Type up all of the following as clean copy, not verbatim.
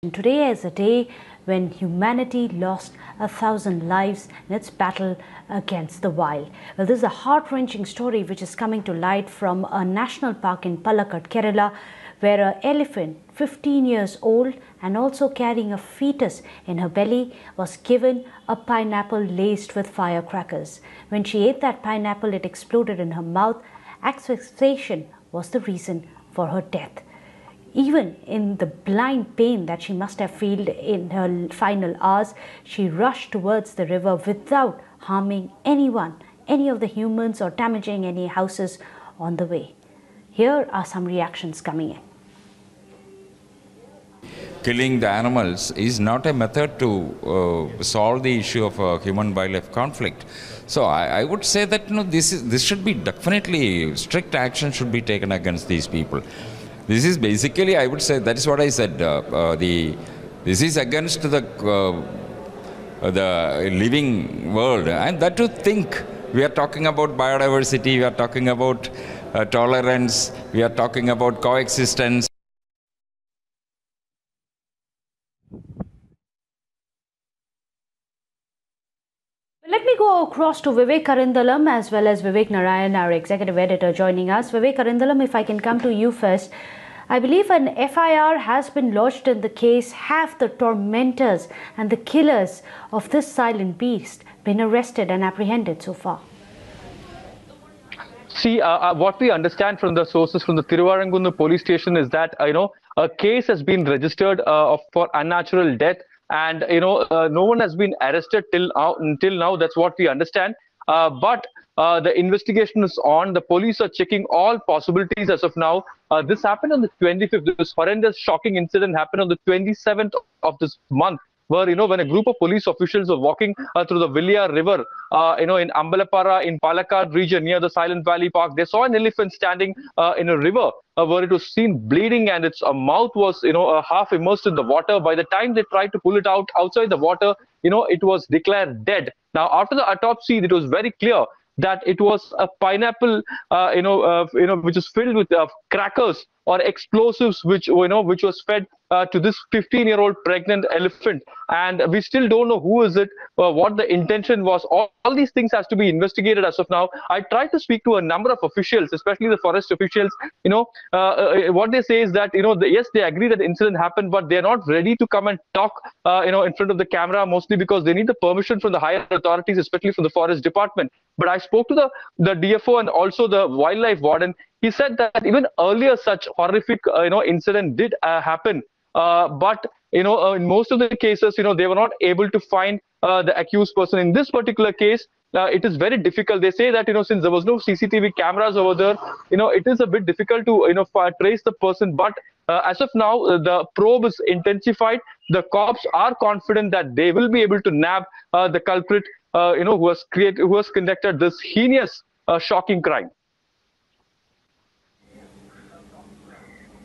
And today is a day when humanity lost 1,000 lives in its battle against the wild. Well, this is a heart-wrenching story which is coming to light from a national park in Palakkad, Kerala, where an elephant, 15 years old and also carrying a fetus in her belly, was given a pineapple laced with firecrackers. When she ate that pineapple, it exploded in her mouth. Asphyxiation was the reason for her death. Even in the blind pain that she must have felt in her final hours, she rushed towards the river without harming anyone, any of the humans, or damaging any houses on the way. Here are some reactions coming in. Killing the animals is not a method to solve the issue of human-wildlife conflict. So I would say that this should be definitely strict action should be taken against these people. This is basically, I would say, that is what I said. This is against the living world, and that to think we are talking about biodiversity, we are talking about tolerance, we are talking about coexistence. Let me go across to Vivekarandalam as well as Vivekarandalam, our executive editor, joining us. Vivekarandalam, if I can come to you first. I believe an FIR has been lodged in the case. Have the tormentors and the killers of this silent beast been arrested and apprehended so far? See, what we understand from the sources from the Thiruvarangunu police station is that, a case has been registered for unnatural death. And, no one has been arrested until now. That's what we understand. But the investigation is on. The police are checking all possibilities as of now. This happened on the 25th. This horrendous, shocking incident happened on the 27th of this month, where, when a group of police officials were walking through the Vilya River, in Ambalapara in Palakkad region near the Silent Valley Park, they saw an elephant standing in a river where it was seen bleeding, and its mouth was, half immersed in the water. By the time they tried to pull it out outside the water, it was declared dead. Now, after the autopsy, it was very clear that it was a pineapple, which is filled with crackers or explosives, which was fed to this 15-year-old pregnant elephant. And we still don't know who is it, what the intention was. All these things has to be investigated as of now. I tried to speak to a number of officials, especially the forest officials. What they say is that, yes, they agree that the incident happened, but they're not ready to come and talk, in front of the camera, mostly because they need the permission from the higher authorities, especially from the forest department. But I spoke to the DFO and also the wildlife warden. He said that even earlier such horrific, incident did happen. But, in most of the cases, they were not able to find the accused person. In this particular case, it is very difficult. They say that, since there was no CCTV cameras over there, it is a bit difficult to, trace the person. But as of now, the probe is intensified. The cops are confident that they will be able to nab the culprit, who has conducted this heinous, shocking crime.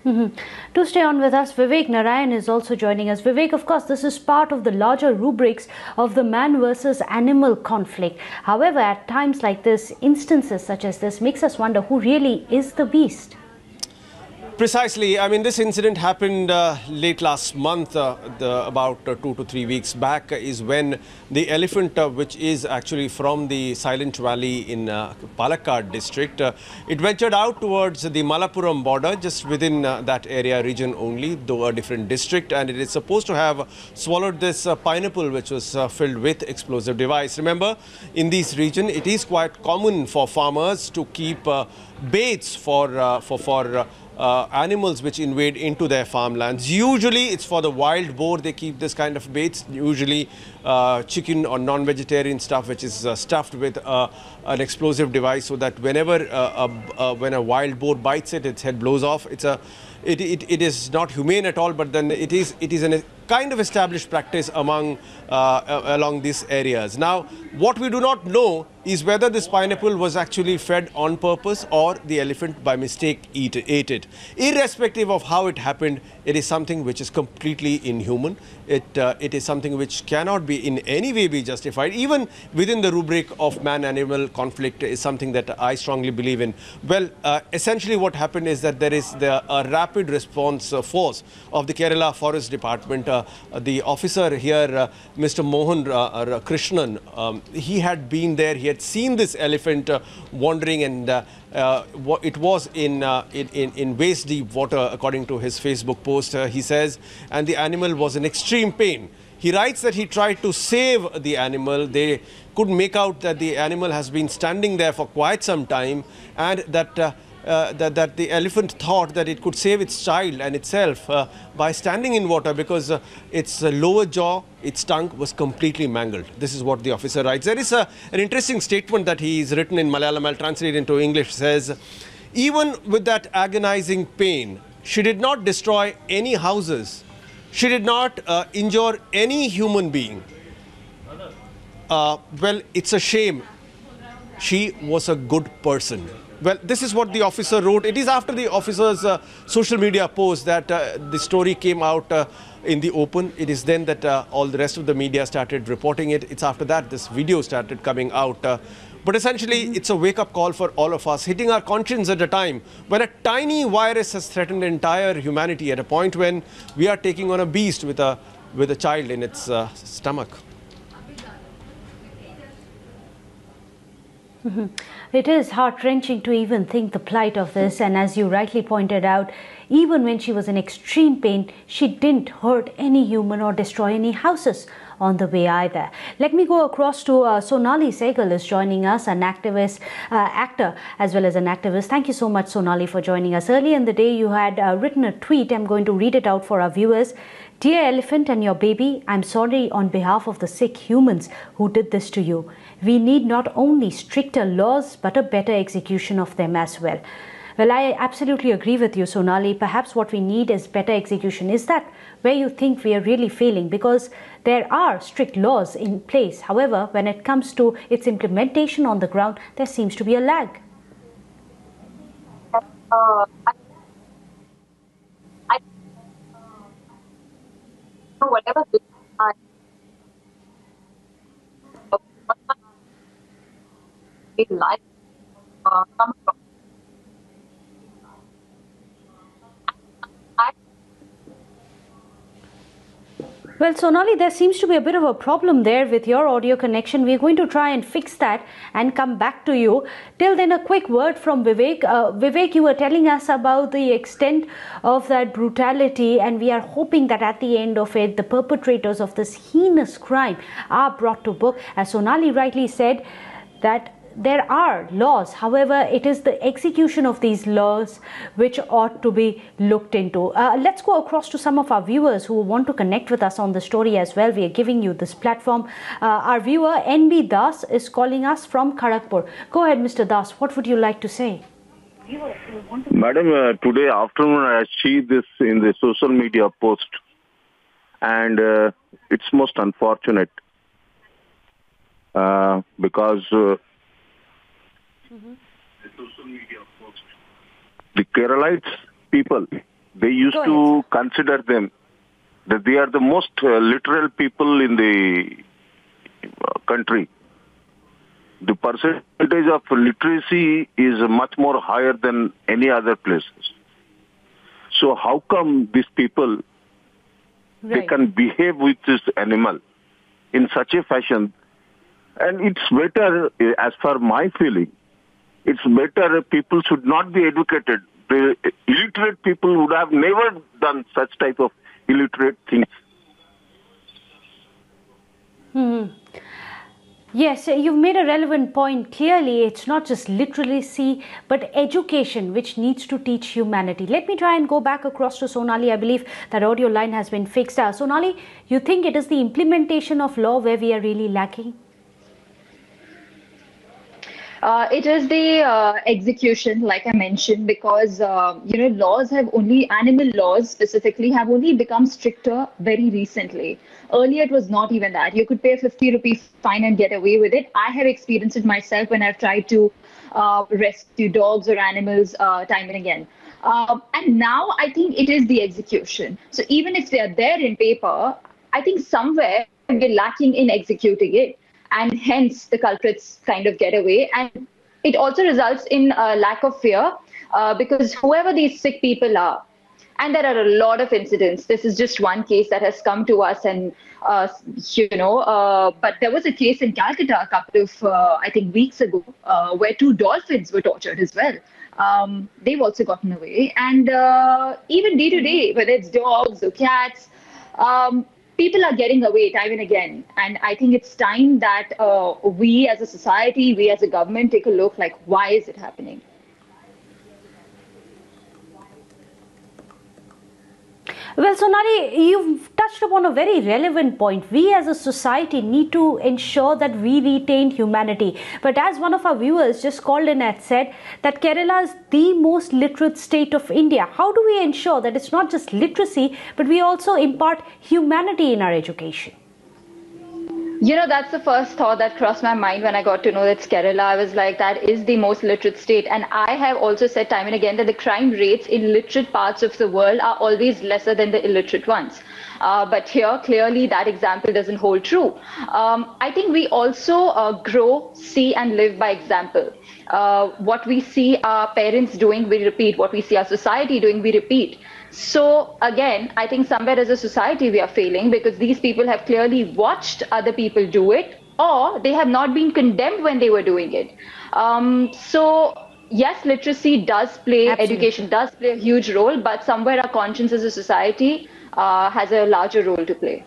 To stay on with us, Vivek Narayan is also joining us. Vivek, of course, this is part of the larger rubrics of the man versus animal conflict. However, at times like this, instances such as this makes us wonder who really is the beast. Precisely. I mean, this incident happened late last month, about 2 to 3 weeks back, is when the elephant, which is actually from the Silent Valley in Palakkad district, it ventured out towards the Malappuram border, just within that area region only, though a different district, and it is supposed to have swallowed this pineapple, which was filled with explosive device. Remember, in this region, it is quite common for farmers to keep baits for animals which invade into their farmlands. Usually it's for the wild boar they keep this kind of baits, usually chicken or non-vegetarian stuff which is stuffed with an explosive device, so that whenever when a wild boar bites it, its head blows off. It is not humane at all, but then it is an kind of established practice among along these areas. Now, what we do not know is whether this pineapple was actually fed on purpose or the elephant by mistake ate it. Irrespective of how it happened, it is something which is completely inhuman. It is something which cannot be in any way be justified, even within the rubric of man-animal conflict is something that I strongly believe in. Well, essentially what happened is that there is a rapid response force of the Kerala Forest Department. The officer here, Mr. Mohan Krishnan, he had been there. He had seen this elephant wandering, and it was in waist deep water, according to his Facebook post. He says, and the animal was in extreme pain. He writes that he tried to save the animal. They could make out that the animal has been standing there for quite some time, and that the elephant thought that it could save its child and itself by standing in water, because its lower jaw, its tongue was completely mangled. This is what the officer writes. There is an interesting statement that he's written in Malayalam. I'll translate it into English. Says, even with that agonizing pain, she did not destroy any houses. She did not injure any human being. Well, it's a shame. She was a good person. Well, this is what the officer wrote. It is after the officer's social media post that the story came out in the open. It is then that all the rest of the media started reporting it. It's after that this video started coming out. But essentially, it's a wake-up call for all of us, hitting our conscience at a time when a tiny virus has threatened entire humanity, at a point when we are taking on a beast with a child in its stomach. It is heart-wrenching to even think the plight of this, and as you rightly pointed out, even when she was in extreme pain, she didn't hurt any human or destroy any houses on the way either. Let me go across to Sonali Sehgal is joining us, an activist, actor as well as an activist. Thank you so much, Sonali, for joining us. Earlier in the day, you had written a tweet. I'm going to read it out for our viewers. Dear elephant and your baby, I'm sorry on behalf of the sick humans who did this to you. We need not only stricter laws, but a better execution of them as well. Well, I absolutely agree with you, Sonali. Perhaps what we need is better execution. Is that where you think we are really failing? Because there are strict laws in place. However, when it comes to its implementation on the ground, there seems to be a lag. Whatever in life come from. Well, Sonali, there seems to be a bit of a problem there with your audio connection. We're going to try and fix that and come back to you. Till then, a quick word from Vivek. Vivek, you were telling us about the extent of that brutality, and we are hoping that at the end of it, the perpetrators of this heinous crime are brought to book. As Sonali rightly said, that there are laws. However, it is the execution of these laws which ought to be looked into. Let's go across to some of our viewers who want to connect with us on the story as well. We are giving you this platform. Our viewer NB Das is calling us from Kharagpur. Go ahead, Mr. Das. What would you like to say? Madam, today afternoon I see this in the social media post, and it's most unfortunate because the social media post, the Keralites people, they used to consider them that they are the most literal people in the country. The percentage of literacy is much more higher than any other places. So how come these people, they can behave with this animal in such a fashion? And it's better, as per my feeling, it's better people should not be educated. The illiterate people would have never done such type of illiterate things. Yes, you've made a relevant point. Clearly, it's not just literacy, but education which needs to teach humanity. Let me try and go back across to Sonali. I believe that audio line has been fixed. Sonali, you think it is the implementation of law where we are really lacking? It is the execution, like I mentioned, because laws have only animal laws specifically have only become stricter very recently. Earlier, it was not even that. You could pay a 50 rupee fine and get away with it. I have experienced it myself when I've tried to rescue dogs or animals time and again. And now I think it is the execution. So even if they are there in paper, I think somewhere we're lacking in executing it, and hence the culprits kind of get away. And it also results in a lack of fear because whoever these sick people are, and there are a lot of incidents. This is just one case that has come to us, and but there was a case in Calcutta a couple of, I think, weeks ago, where 2 dolphins were tortured as well. They've also gotten away, and even day to day, whether it's dogs or cats, people are getting away time and again. And I think it's time that we as a society, we as a government, take a look like, why is it happening? Well, Sonali, you've touched upon a very relevant point. We as a society need to ensure that we retain humanity. But as one of our viewers just called in and said that Kerala is the most literate state of India, how do we ensure that it's not just literacy, but we also impart humanity in our education? That's the first thought that crossed my mind when I got to know that it's Kerala. I was like, that is the most literate state. And I have also said time and again that the crime rates in literate parts of the world are always lesser than the illiterate ones. But here, clearly, that example doesn't hold true. I think we also grow, see, and live by example. What we see our parents doing, we repeat. What we see our society doing, we repeat. So again, I think somewhere as a society we are failing because these people have clearly watched other people do it, or they have not been condemned when they were doing it. So yes, literacy does play, Absolutely. Education does play a huge role, but somewhere our conscience as a society has a larger role to play.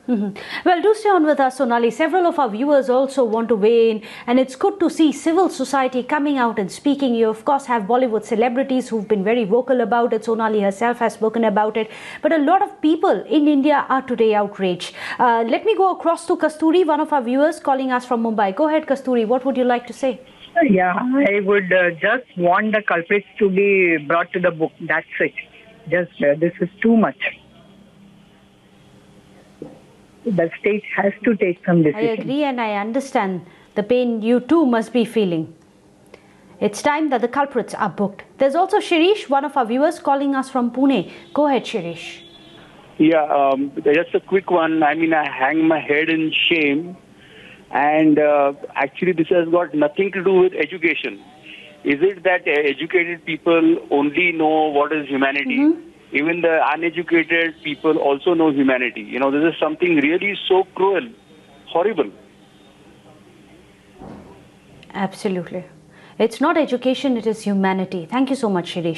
Well, do stay on with us, Sonali. Several of our viewers also want to weigh in, and it's good to see civil society coming out and speaking. You, of course, have Bollywood celebrities who've been very vocal about it. Sonali herself has spoken about it. But a lot of people in India are today outraged. Let me go across to Kasturi, one of our viewers calling us from Mumbai. Go ahead, Kasturi. What would you like to say? Yeah, I would just want the culprits to be brought to the book. That's it. Just this is too much. The state has to take some decision. I agree, and I understand the pain you too must be feeling. It's time that the culprits are booked. There's also Shirish, one of our viewers, calling us from Pune. Go ahead, Shirish. Yeah, just a quick one. I mean, I hang my head in shame. And actually, this has got nothing to do with education. Is it that educated people only know what is humanity? Mm-hmm. Even the uneducated people also know humanity. This is something really so cruel, horrible. Absolutely. It's not education, it is humanity. Thank you so much, Shirish.